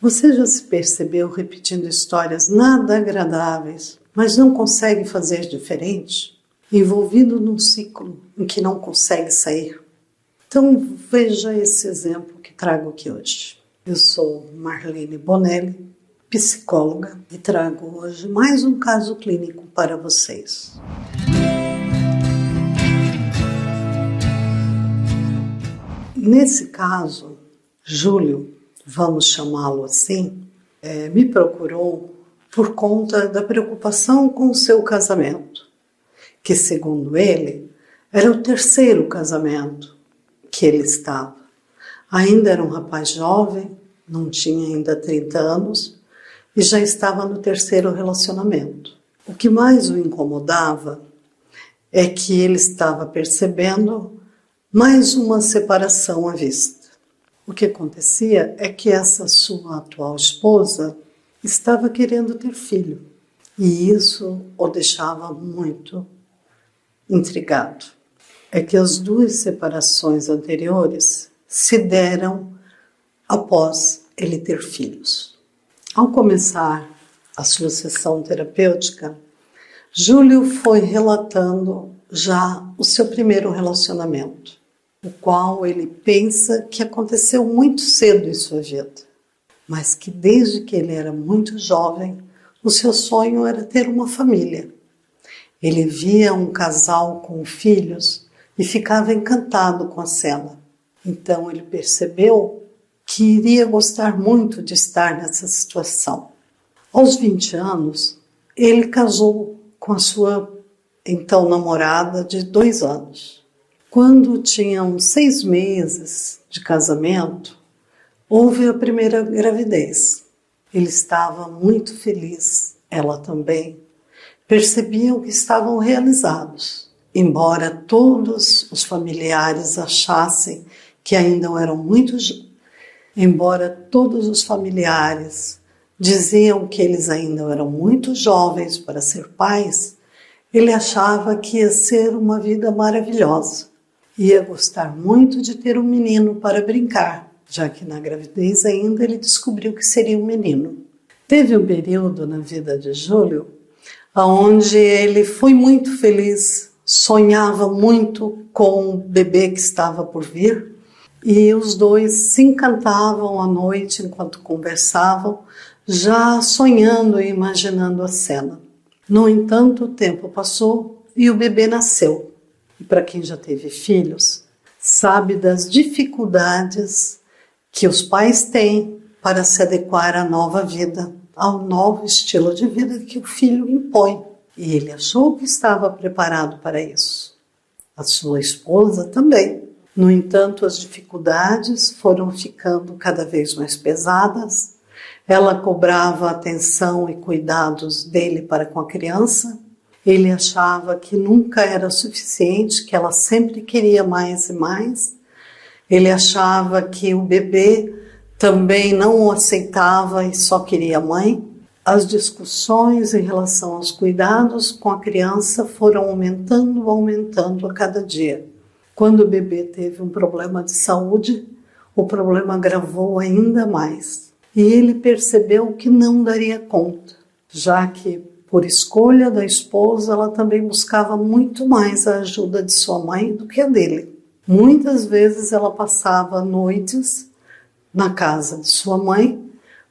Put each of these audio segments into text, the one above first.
Você já se percebeu repetindo histórias nada agradáveis, mas não consegue fazer diferente? Envolvido num ciclo em que não consegue sair? Então veja esse exemplo que trago aqui hoje. Eu sou Marlene Bonelli, psicóloga, e trago hoje mais um caso clínico para vocês. Nesse caso, Júlio, vamos chamá-lo assim, me procurou por conta da preocupação com o seu casamento, que segundo ele, era o terceiro casamento que ele estava. Ainda era um rapaz jovem, não tinha ainda 30 anos e já estava no terceiro relacionamento. O que mais o incomodava é que ele estava percebendo mais uma separação à vista. O que acontecia é que essa sua atual esposa estava querendo ter filho e isso o deixava muito intrigado. É que as duas separações anteriores se deram após ele ter filhos. Ao começar a sua sessão terapêutica, Júlio foi relatando já o seu primeiro relacionamento, o qual ele pensa que aconteceu muito cedo em sua vida, mas que desde que ele era muito jovem, o seu sonho era ter uma família. Ele via um casal com filhos e ficava encantado com a cena. Então ele percebeu que iria gostar muito de estar nessa situação. Aos 20 anos, ele casou com a sua então namorada de 2 anos. Quando tinham 6 meses de casamento, houve a primeira gravidez. Ele estava muito feliz, ela também. Percebiam que estavam realizados, embora todos os familiares achassem que ainda eram embora todos os familiares diziam que eles ainda eram muito jovens para ser pais, ele achava que ia ser uma vida maravilhosa. Ia gostar muito de ter um menino para brincar, já que na gravidez ainda ele descobriu que seria um menino. Teve um período na vida de Júlio onde ele foi muito feliz, sonhava muito com o bebê que estava por vir e os dois se encantavam à noite enquanto conversavam, já sonhando e imaginando a cena. No entanto, o tempo passou e o bebê nasceu. E para quem já teve filhos, sabe das dificuldades que os pais têm para se adequar à nova vida, ao novo estilo de vida que o filho impõe. E ele achou que estava preparado para isso. A sua esposa também. No entanto, as dificuldades foram ficando cada vez mais pesadas. Ela cobrava atenção e cuidados dele para com a criança. Ele achava que nunca era suficiente, que ela sempre queria mais e mais. Ele achava que o bebê também não o aceitava e só queria a mãe. As discussões em relação aos cuidados com a criança foram aumentando a cada dia. Quando o bebê teve um problema de saúde, o problema agravou ainda mais. E ele percebeu que não daria conta, já que, por escolha da esposa, ela também buscava muito mais a ajuda de sua mãe do que a dele. Muitas vezes ela passava noites na casa de sua mãe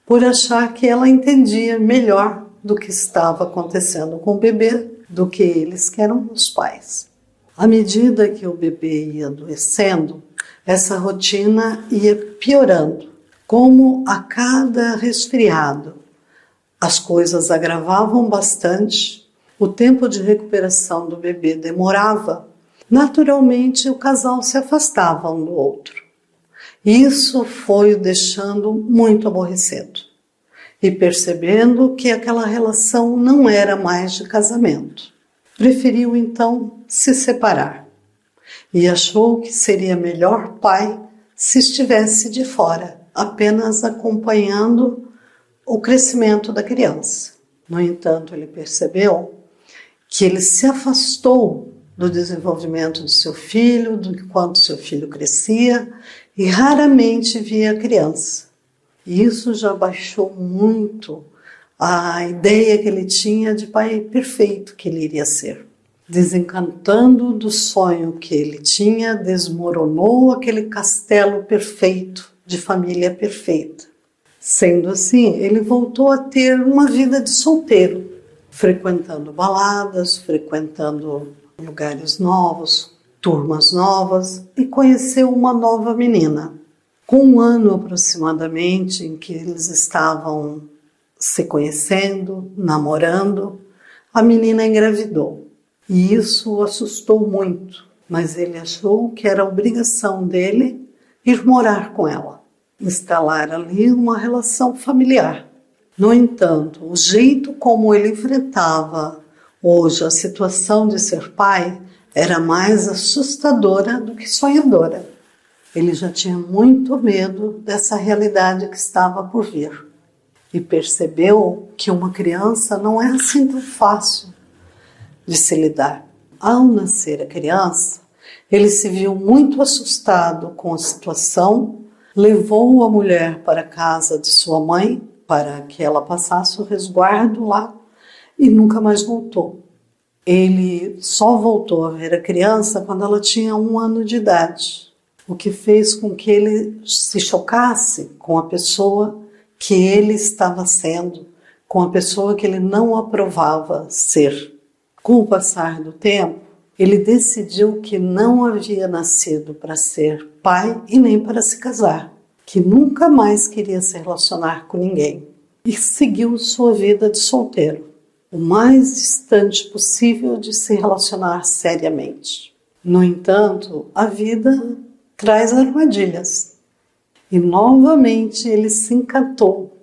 por achar que ela entendia melhor do que estava acontecendo com o bebê do que eles, que eram os pais. À medida que o bebê ia adoecendo, essa rotina ia piorando. Como a cada resfriado as coisas agravavam bastante, o tempo de recuperação do bebê demorava, naturalmente o casal se afastava um do outro. Isso foi o deixando muito aborrecido e percebendo que aquela relação não era mais de casamento. Preferiu então se separar e achou que seria melhor pai se estivesse de fora, apenas acompanhando o crescimento da criança. No entanto, ele percebeu que ele se afastou do desenvolvimento do seu filho, do quanto seu filho crescia, e raramente via a criança. E isso já baixou muito a ideia que ele tinha de pai perfeito que ele iria ser. Desencantando do sonho que ele tinha, desmoronou aquele castelo perfeito, de família perfeita. Sendo assim, ele voltou a ter uma vida de solteiro, frequentando baladas, frequentando lugares novos, turmas novas, e conheceu uma nova menina. Com um ano aproximadamente em que eles estavam se conhecendo, namorando, a menina engravidou. E isso o assustou muito, mas ele achou que era obrigação dele ir morar com ela, instalar ali uma relação familiar. No entanto, o jeito como ele enfrentava hoje a situação de ser pai era mais assustadora do que sonhadora. Ele já tinha muito medo dessa realidade que estava por vir. E percebeu que uma criança não é assim tão fácil de se lidar. Ao nascer a criança, ele se viu muito assustado com a situação, levou a mulher para a casa de sua mãe para que ela passasse o resguardo lá e nunca mais voltou. Ele só voltou a ver a criança quando ela tinha 1 ano de idade, o que fez com que ele se chocasse com a pessoa que ele estava sendo, com a pessoa que ele não aprovava ser. Com o passar do tempo, ele decidiu que não havia nascido para ser pai e nem para se casar, que nunca mais queria se relacionar com ninguém e seguiu sua vida de solteiro, o mais distante possível de se relacionar seriamente. No entanto, a vida traz armadilhas e novamente ele se encantou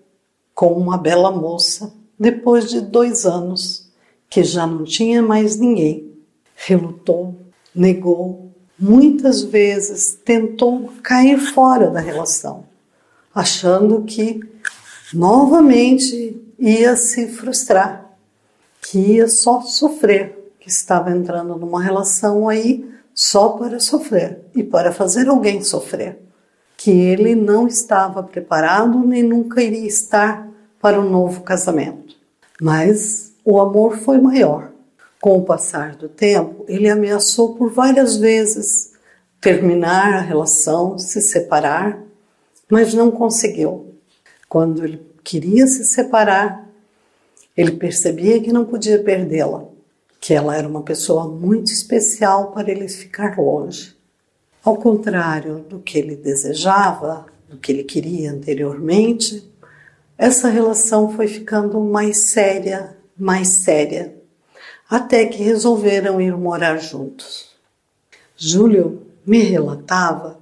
com uma bela moça depois de 2 anos que já não tinha mais ninguém. Relutou, negou, muitas vezes tentou cair fora da relação, achando que novamente ia se frustrar, que ia só sofrer, que estava entrando numa relação aí só para sofrer e para fazer alguém sofrer, que ele não estava preparado nem nunca iria estar para um novo casamento. Mas o amor foi maior. Com o passar do tempo, ele ameaçou por várias vezes terminar a relação, se separar, mas não conseguiu. Quando ele queria se separar, ele percebia que não podia perdê-la, que ela era uma pessoa muito especial para ele ficar longe. Ao contrário do que ele desejava, do que ele queria anteriormente, essa relação foi ficando mais séria, até que resolveram ir morar juntos. Júlio me relatava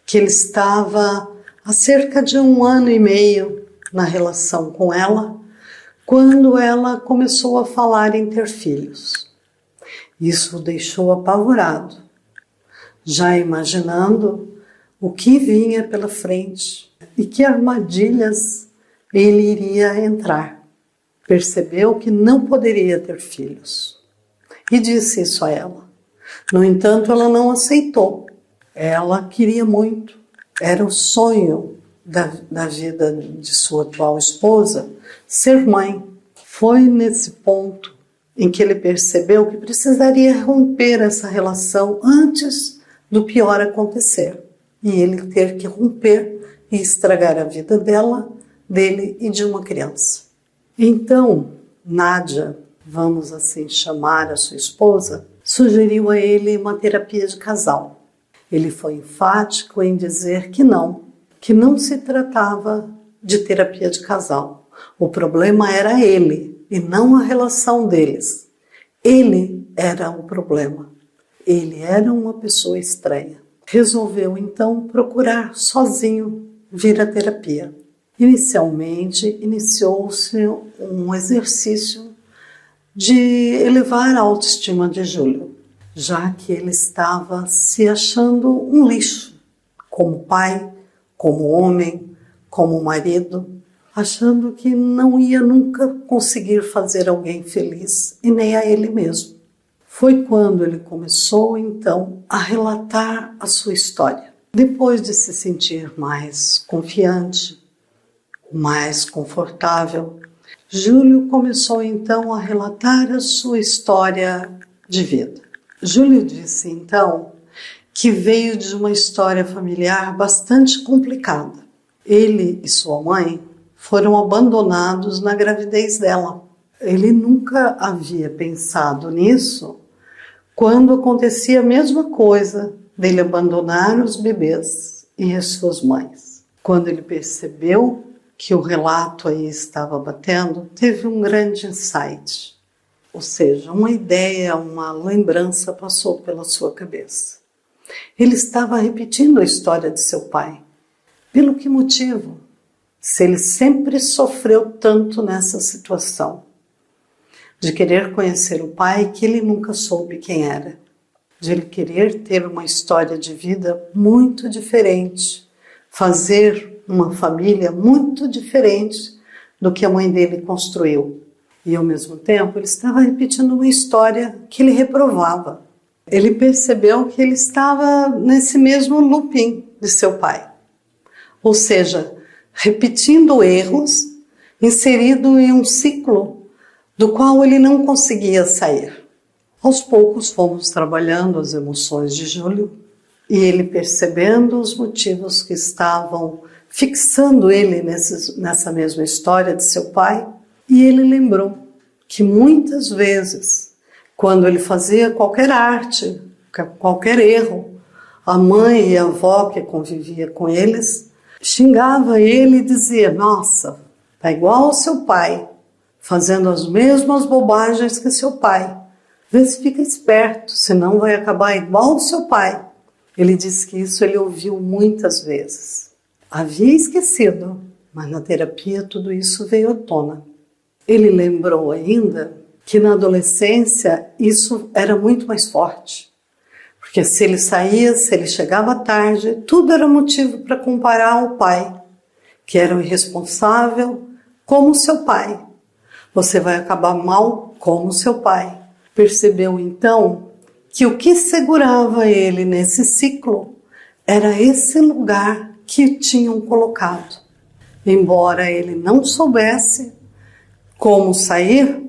que ele estava há cerca de 1 ano e meio na relação com ela, quando ela começou a falar em ter filhos. Isso o deixou apavorado, já imaginando o que vinha pela frente e que armadilhas ele iria entrar. Percebeu que não poderia ter filhos e disse isso a ela. No entanto, ela não aceitou. Ela queria muito. Era o sonho da vida de sua atual esposa ser mãe. Foi nesse ponto em que ele percebeu que precisaria romper essa relação antes do pior acontecer. E ele ter que romper e estragar a vida dela, dele e de uma criança. Então, Nádia, vamos assim chamar a sua esposa, sugeriu a ele uma terapia de casal. Ele foi enfático em dizer que não se tratava de terapia de casal. O problema era ele e não a relação deles. Ele era o problema. Ele era uma pessoa estranha. Resolveu então procurar sozinho vir à terapia. Inicialmente, iniciou-se um exercício de elevar a autoestima de Júlio, já que ele estava se achando um lixo, como pai, como homem, como marido, achando que não ia nunca conseguir fazer alguém feliz, e nem a ele mesmo. Foi quando ele começou, então, a relatar a sua história. Depois de se sentir mais confiante, mais confortável, Júlio começou então a relatar a sua história de vida. Júlio disse então que veio de uma história familiar bastante complicada. Ele e sua mãe foram abandonados na gravidez dela. Ele nunca havia pensado nisso quando acontecia a mesma coisa dele abandonar os bebês e as suas mães. Quando ele percebeu que o relato aí estava batendo, teve um grande insight. Ou seja, uma ideia, uma lembrança passou pela sua cabeça. Ele estava repetindo a história de seu pai. Pelo que motivo? Se ele sempre sofreu tanto nessa situação, de querer conhecer o pai que ele nunca soube quem era, de ele querer ter uma história de vida muito diferente, fazer uma família muito diferente do que a mãe dele construiu. E ao mesmo tempo ele estava repetindo uma história que ele reprovava. Ele percebeu que ele estava nesse mesmo looping de seu pai. Ou seja, repetindo erros, inserido em um ciclo do qual ele não conseguia sair. Aos poucos fomos trabalhando as emoções de Júlio e ele percebendo os motivos que estavam fixando ele nessa mesma história de seu pai, e ele lembrou que muitas vezes, quando ele fazia qualquer arte, qualquer erro, a mãe e a avó que convivia com eles xingava ele e dizia: nossa, tá igual ao seu pai, fazendo as mesmas bobagens que seu pai. Vê se fica esperto, senão vai acabar igual ao seu pai. Ele disse que isso ele ouviu muitas vezes. Havia esquecido, mas na terapia tudo isso veio à tona. Ele lembrou ainda que na adolescência isso era muito mais forte. Porque se ele saía, se ele chegava tarde, tudo era motivo para comparar ao pai, que era o irresponsável como seu pai. Você vai acabar mal como seu pai. Percebeu então que o que segurava ele nesse ciclo era esse lugar que tinham colocado. Embora ele não soubesse como sair,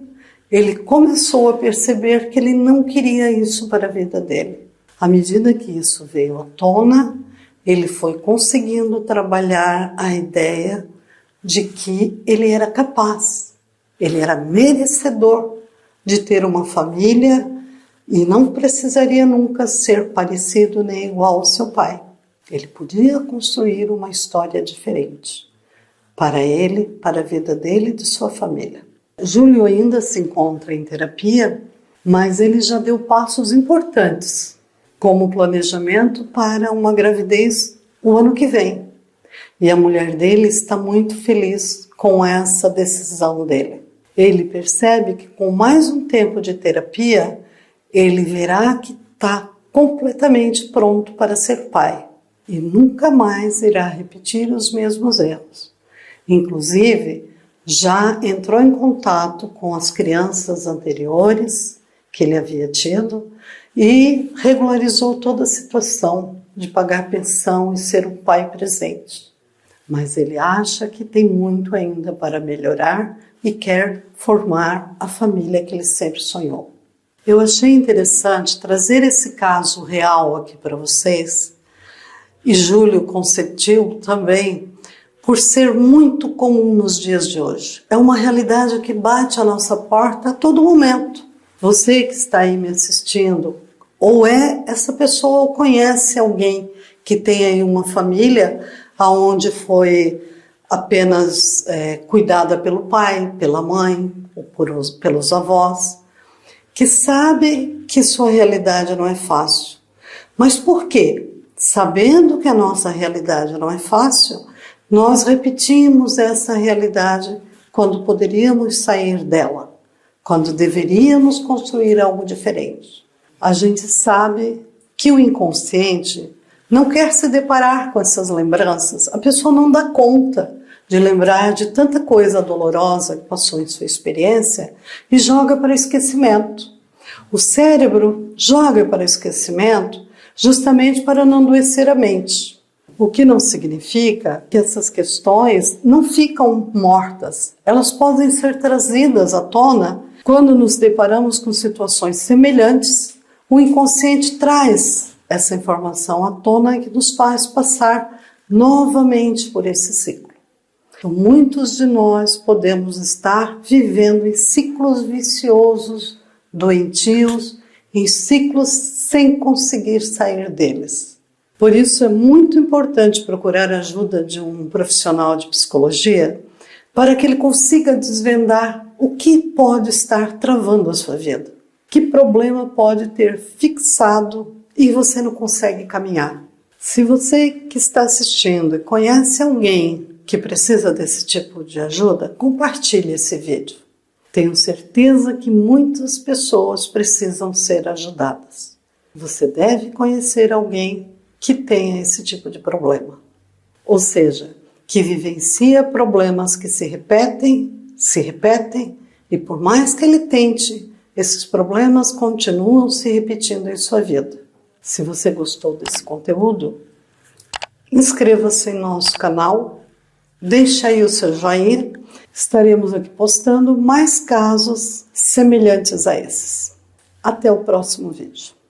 ele começou a perceber que ele não queria isso para a vida dele. À medida que isso veio à tona, ele foi conseguindo trabalhar a ideia de que ele era capaz, ele era merecedor de ter uma família e não precisaria nunca ser parecido nem igual ao seu pai. Ele podia construir uma história diferente para ele, para a vida dele e de sua família. Júlio ainda se encontra em terapia, mas ele já deu passos importantes, como planejamento para uma gravidez o ano que vem. E a mulher dele está muito feliz com essa decisão dele. Ele percebe que com mais um tempo de terapia, ele verá que está completamente pronto para ser pai e nunca mais irá repetir os mesmos erros. Inclusive, já entrou em contato com as crianças anteriores que ele havia tido e regularizou toda a situação de pagar pensão e ser um pai presente. Mas ele acha que tem muito ainda para melhorar e quer formar a família que ele sempre sonhou. Eu achei interessante trazer esse caso real aqui para vocês, e Júlio consentiu também, por ser muito comum nos dias de hoje. É uma realidade que bate à nossa porta a todo momento. Você que está aí me assistindo, ou é essa pessoa ou conhece alguém que tem aí uma família onde foi apenas cuidada pelo pai, pela mãe, ou pelos avós, que sabe que sua realidade não é fácil. Mas por quê? Sabendo que a nossa realidade não é fácil, nós repetimos essa realidade quando poderíamos sair dela, quando deveríamos construir algo diferente. A gente sabe que o inconsciente não quer se deparar com essas lembranças. A pessoa não dá conta de lembrar de tanta coisa dolorosa que passou em sua experiência e joga para o esquecimento. O cérebro joga para o esquecimento justamente para não adoecer a mente. O que não significa que essas questões não ficam mortas. Elas podem ser trazidas à tona quando nos deparamos com situações semelhantes. O inconsciente traz essa informação à tona que nos faz passar novamente por esse ciclo. Então, muitos de nós podemos estar vivendo em ciclos viciosos, doentios, em ciclos sem conseguir sair deles. Por isso é muito importante procurar a ajuda de um profissional de psicologia para que ele consiga desvendar o que pode estar travando a sua vida. Que problema pode ter fixado e você não consegue caminhar. Se você que está assistindo e conhece alguém que precisa desse tipo de ajuda, compartilhe esse vídeo. Tenho certeza que muitas pessoas precisam ser ajudadas. Você deve conhecer alguém que tenha esse tipo de problema. Ou seja, que vivencia problemas que se repetem, e por mais que ele tente, esses problemas continuam se repetindo em sua vida. Se você gostou desse conteúdo, inscreva-se em nosso canal, deixe aí o seu joinha, estaremos aqui postando mais casos semelhantes a esses. Até o próximo vídeo.